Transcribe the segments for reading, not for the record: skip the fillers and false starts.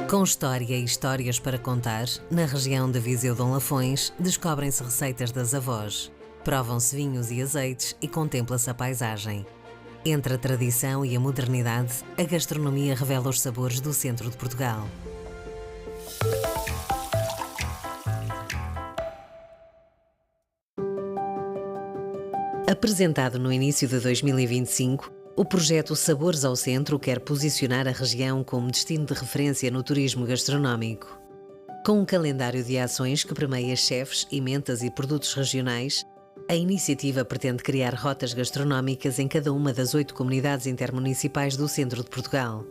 Com história e histórias para contar, na região de Viseu-Dom Lafões, descobrem-se receitas das avós, provam-se vinhos e azeites e contempla-se a paisagem. Entre a tradição e a modernidade, a gastronomia revela os sabores do centro de Portugal. Apresentado no início de 2025, o projeto Sabores ao Centro quer posicionar a região como destino de referência no turismo gastronómico. Com um calendário de ações que premia chefes, emendas e produtos regionais, a iniciativa pretende criar rotas gastronómicas em cada uma das 8 comunidades intermunicipais do centro de Portugal.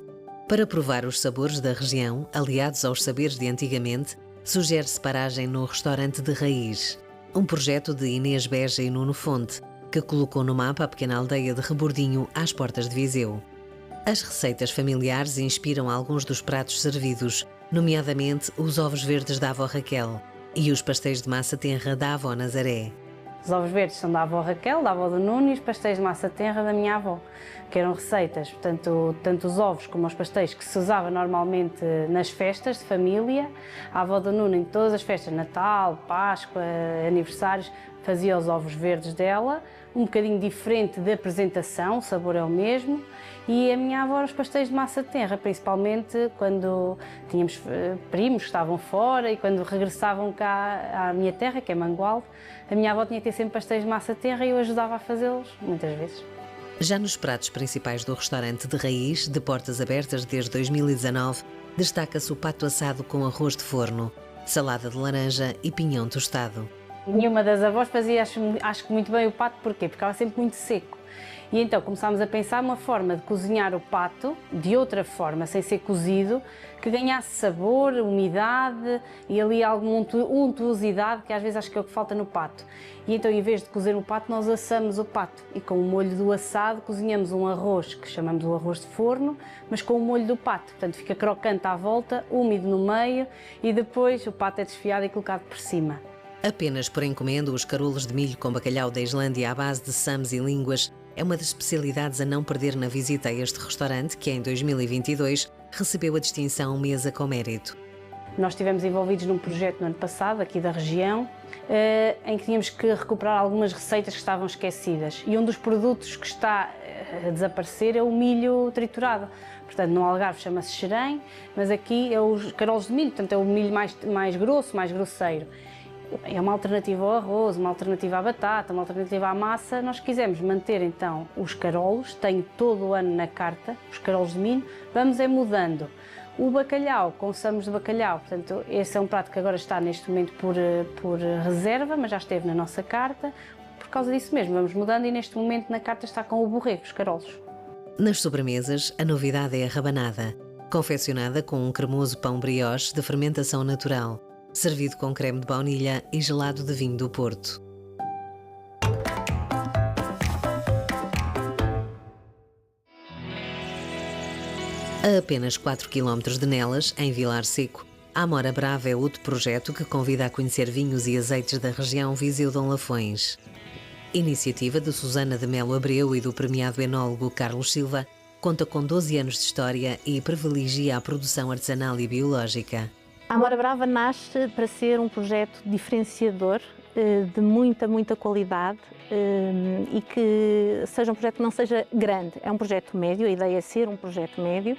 Para provar os sabores da região, aliados aos saberes de antigamente, sugere-se paragem no Restaurante de Raiz, um projeto de Inês Beja e Nuno Fonte, que colocou no mapa a pequena aldeia de Rebordinho, às portas de Viseu. As receitas familiares inspiram alguns dos pratos servidos, nomeadamente os ovos verdes da avó Raquel e os pastéis de massa tenra da avó Nazaré. Os ovos verdes são da avó Raquel, da avó do Nuno, e os pastéis de massa tenra da minha avó, que eram receitas, portanto, tanto os ovos como os pastéis que se usava normalmente nas festas de família. A avó do Nuno, em todas as festas, Natal, Páscoa, aniversários, fazia os ovos verdes dela, um bocadinho diferente de apresentação, o sabor é o mesmo. E a minha avó, os pastéis de massa tenra, principalmente quando tínhamos primos que estavam fora e quando regressavam cá à minha terra, que é Mangualde, a minha avó tinha que ter sempre pastéis de massa tenra e eu ajudava a fazê-los, muitas vezes. Já nos pratos principais do Restaurante de Raiz, de portas abertas desde 2019, destaca-se o pato assado com arroz de forno, salada de laranja e pinhão tostado. Nenhuma das avós fazia, acho que muito bem o pato, porquê? Porque ficava sempre muito seco. E então começámos a pensar uma forma de cozinhar o pato de outra forma, sem ser cozido, que ganhasse sabor, umidade e ali alguma untuosidade, que às vezes acho que é o que falta no pato. E então, em vez de cozer o pato, nós assamos o pato e com o molho do assado cozinhamos um arroz, que chamamos o arroz de forno, mas com o molho do pato. Portanto, fica crocante à volta, úmido no meio e depois o pato é desfiado e colocado por cima. Apenas por encomenda, os carolos de milho com bacalhau da Islândia à base de sams e línguas é uma das especialidades a não perder na visita a este restaurante, que em 2022 recebeu a distinção Mesa com Mérito. Nós estivemos envolvidos num projeto no ano passado, aqui da região, em que tínhamos que recuperar algumas receitas que estavam esquecidas. E um dos produtos que está a desaparecer é o milho triturado. Portanto, no Algarve chama-se xerém, mas aqui é os carolos de milho, portanto é o milho mais grosso, mais grosseiro. É uma alternativa ao arroz, uma alternativa à batata, uma alternativa à massa. Nós quisemos manter então os carolos, tem todo o ano na carta, os carolos de milho, vamos mudando. O bacalhau, com samos de bacalhau, portanto, esse é um prato que agora está neste momento por reserva, mas já esteve na nossa carta. Por causa disso mesmo, vamos mudando e neste momento na carta está com o borrego, os carolos. Nas sobremesas, a novidade é a rabanada, confeccionada com um cremoso pão brioche de fermentação natural, servido com creme de baunilha e gelado de vinho do Porto. A apenas 4 km de Nelas, em Vilar Seco, a Amora Brava é outro projeto que convida a conhecer vinhos e azeites da região Viseu-Dom Lafões. Iniciativa de Susana de Melo Abreu e do premiado enólogo Carlos Silva, conta com 12 anos de história e privilegia a produção artesanal e biológica. A Amora Brava nasce para ser um projeto diferenciador, de muita qualidade e que seja um projeto que não seja grande. É um projeto médio, a ideia é ser um projeto médio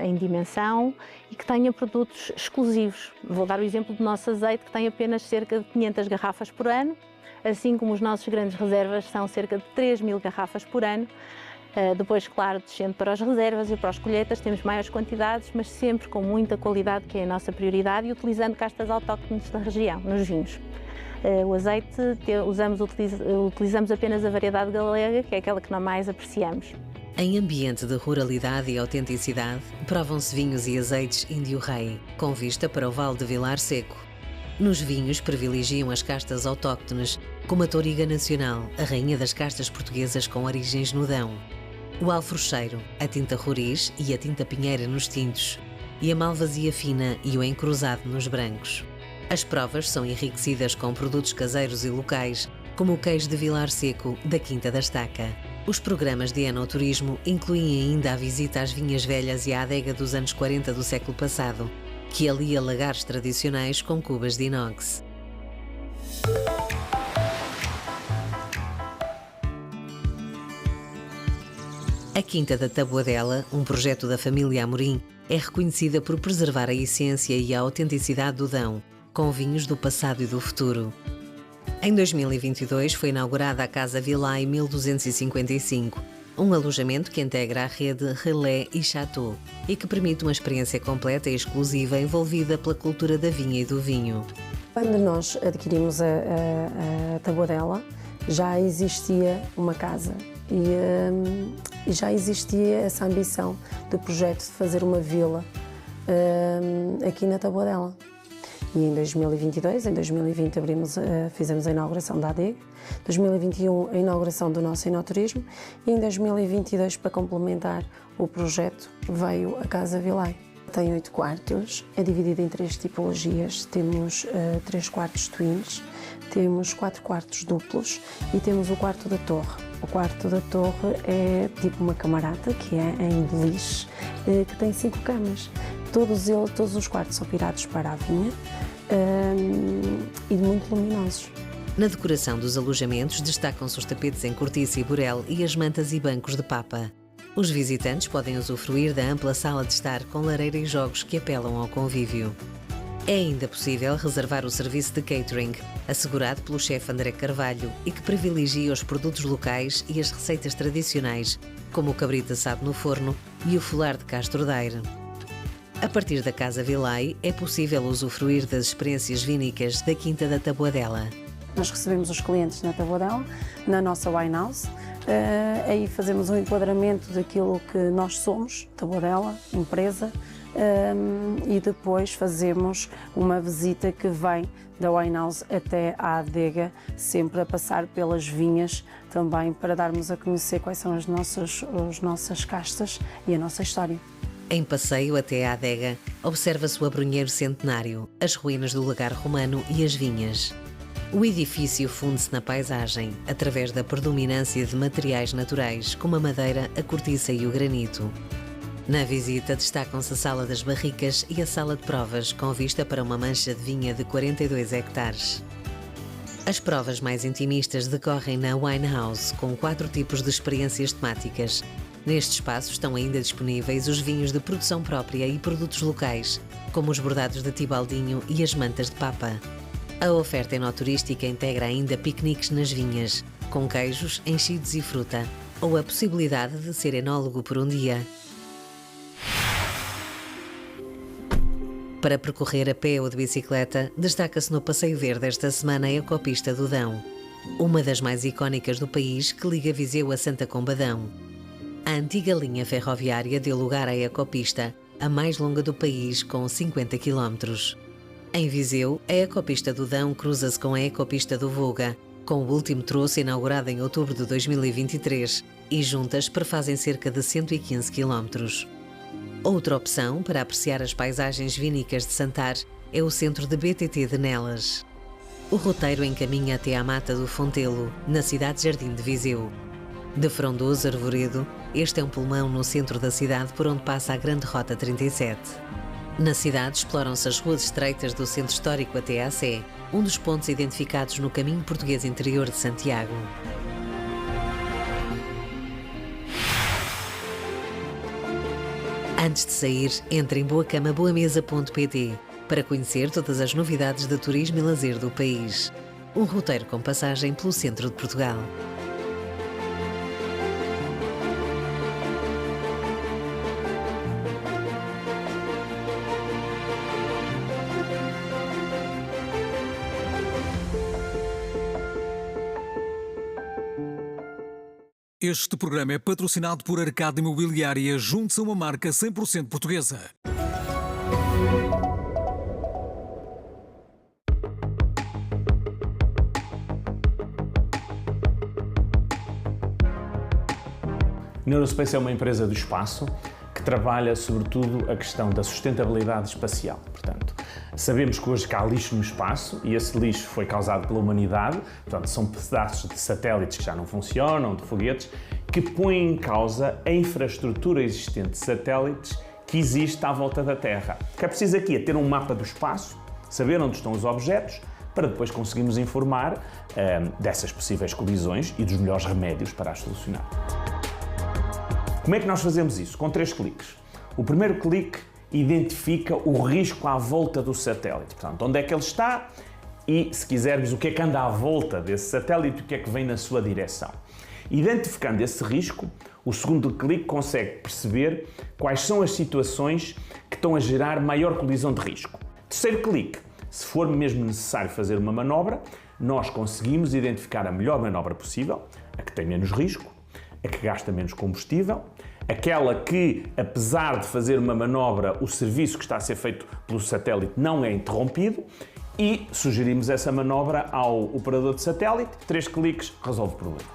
em dimensão e que tenha produtos exclusivos. Vou dar o exemplo do nosso azeite, que tem apenas cerca de 500 garrafas por ano, assim como os nossos grandes reservas são cerca de 3.000 garrafas por ano. Depois, claro, descendo para as reservas e para as colheitas, temos maiores quantidades, mas sempre com muita qualidade, que é a nossa prioridade, e utilizando castas autóctones da região, nos vinhos. O azeite, utilizamos apenas a variedade galega, que é aquela que nós mais apreciamos. Em ambiente de ruralidade e autenticidade, provam-se vinhos e azeites Índio Rei, com vista para o Vale de Vilar Seco. Nos vinhos privilegiam as castas autóctones, como a Touriga Nacional, a rainha das castas portuguesas com origens no Dão, o alfrocheiro, a tinta roriz e a tinta pinheira nos tintos, e a malvasia fina e o encruzado nos brancos. As provas são enriquecidas com produtos caseiros e locais, como o queijo de Vilar Seco, da Quinta da Estaca. Os programas de enoturismo incluem ainda a visita às vinhas velhas e à adega dos anos 40 do século passado, que alia lagares tradicionais com cubas de inox. A Quinta da Taboadela, um projeto da família Amorim, é reconhecida por preservar a essência e a autenticidade do Dão, com vinhos do passado e do futuro. Em 2022 foi inaugurada a Casa Vilay 1255, um alojamento que integra a rede Relais e Chateau e que permite uma experiência completa e exclusiva envolvida pela cultura da vinha e do vinho. Quando nós adquirimos a Taboadela, já existia uma casa e já existia essa ambição do projeto de fazer uma vila aqui na Taboadela. E em 2022, em 2020 fizemos a inauguração da adega, em 2021 a inauguração do nosso enoturismo e em 2022, para complementar o projeto, veio a Casa Vilay. Tem 8 quartos, é dividida em 3 tipologias, temos 3 quartos twins, temos 4 quartos duplos e temos o quarto da torre. O quarto da torre é tipo uma camarata, que é em beliche, que tem 5 camas. Todos os quartos são virados para a vinha e muito luminosos. Na decoração dos alojamentos destacam-se os tapetes em cortiça e burel e as mantas e bancos de papa. Os visitantes podem usufruir da ampla sala de estar com lareira e jogos que apelam ao convívio. É ainda possível reservar o serviço de catering, assegurado pelo chefe André Carvalho e que privilegia os produtos locais e as receitas tradicionais, como o cabrito assado no forno e o folar de Castro Daire. A partir da Casa Vilay, é possível usufruir das experiências vínicas da Quinta da Taboadela. Nós recebemos os clientes na Taboadela, na nossa wine house, aí fazemos um enquadramento daquilo que nós somos, Taboadela, empresa, e depois fazemos uma visita que vem da wine house até à adega, sempre a passar pelas vinhas, também para darmos a conhecer quais são as nossas castas e a nossa história. Em passeio até à adega, observa-se o abrunheiro centenário, as ruínas do lagar romano e as vinhas. O edifício funde-se na paisagem, através da predominância de materiais naturais, como a madeira, a cortiça e o granito. Na visita destacam-se a Sala das Barricas e a Sala de Provas, com vista para uma mancha de vinha de 42 hectares. As provas mais intimistas decorrem na Wine House, com 4 tipos de experiências temáticas. Neste espaço estão ainda disponíveis os vinhos de produção própria e produtos locais, como os bordados de Tibaldinho e as mantas de papa. A oferta enoturística integra ainda piqueniques nas vinhas, com queijos, enchidos e fruta, ou a possibilidade de ser enólogo por um dia. Para percorrer a pé ou de bicicleta, destaca-se no Passeio Verde esta semana a Ecopista do Dão, uma das mais icónicas do país que liga Viseu a Santa Combadão. A antiga linha ferroviária deu lugar à Ecopista, a mais longa do país, com 50 km. Em Viseu, a Ecopista do Dão cruza-se com a Ecopista do Voga, com o último troço inaugurado em outubro de 2023, e juntas perfazem cerca de 115 km. Outra opção para apreciar as paisagens vínicas de Santar é o centro de BTT de Nelas. O roteiro encaminha até à Mata do Fontelo, na cidade-jardim de Viseu. De frondoso arvoredo, este é um pulmão no centro da cidade por onde passa a Grande Rota 37. Na cidade exploram-se as ruas estreitas do centro histórico até à Sé, um dos pontos identificados no caminho português interior de Santiago. Antes de sair, entre em boacamaboamesa.pt para conhecer todas as novidades de turismo e lazer do país. Um roteiro com passagem pelo centro de Portugal. Este programa é patrocinado por Arcada Imobiliária, junto-se a uma marca 100% portuguesa. Neurospace é uma empresa do espaço que trabalha sobretudo a questão da sustentabilidade espacial. Portanto, sabemos que hoje há lixo no espaço e esse lixo foi causado pela humanidade, portanto, são pedaços de satélites que já não funcionam, de foguetes, que põe em causa a infraestrutura existente de satélites que existe à volta da Terra. O que é preciso aqui é ter um mapa do espaço, saber onde estão os objetos, para depois conseguirmos informar dessas possíveis colisões e dos melhores remédios para as solucionar. Como é que nós fazemos isso? Com 3 cliques. O primeiro clique identifica o risco à volta do satélite. Portanto, onde é que ele está e, se quisermos, o que é que anda à volta desse satélite, o que é que vem na sua direção. Identificando esse risco, o segundo clique consegue perceber quais são as situações que estão a gerar maior colisão de risco. Terceiro clique, se for mesmo necessário fazer uma manobra, nós conseguimos identificar a melhor manobra possível, a que tem menos risco, a que gasta menos combustível, aquela que, apesar de fazer uma manobra, o serviço que está a ser feito pelo satélite não é interrompido, e sugerimos essa manobra ao operador de satélite. 3 cliques, resolve o problema.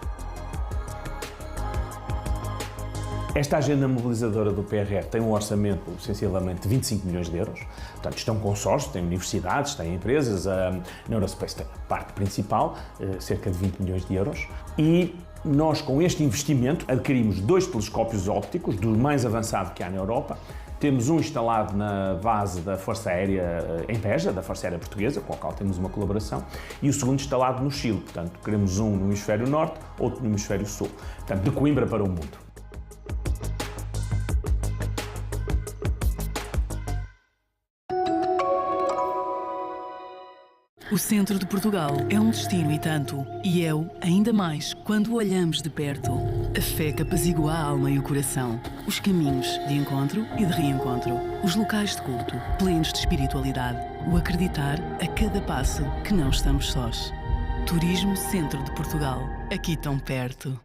Esta agenda mobilizadora do PRR tem um orçamento sensivelmente de 25 milhões de euros. Portanto, isto é um consórcio, tem universidades, tem empresas, a Neurospace tem a parte principal, cerca de 20 milhões de euros. E nós, com este investimento, adquirimos 2 telescópios ópticos, do mais avançado que há na Europa. Temos um instalado na base da Força Aérea em Beja, da Força Aérea Portuguesa, com a qual temos uma colaboração, e o segundo instalado no Chile. Portanto, queremos um no hemisfério norte, outro no hemisfério sul. Portanto, de Coimbra para o mundo. O centro de Portugal é um destino e tanto, e é-o ainda mais quando o olhamos de perto. A fé que apazigua a alma e o coração, os caminhos de encontro e de reencontro, os locais de culto, plenos de espiritualidade, o acreditar a cada passo que não estamos sós. Turismo Centro de Portugal, aqui tão perto.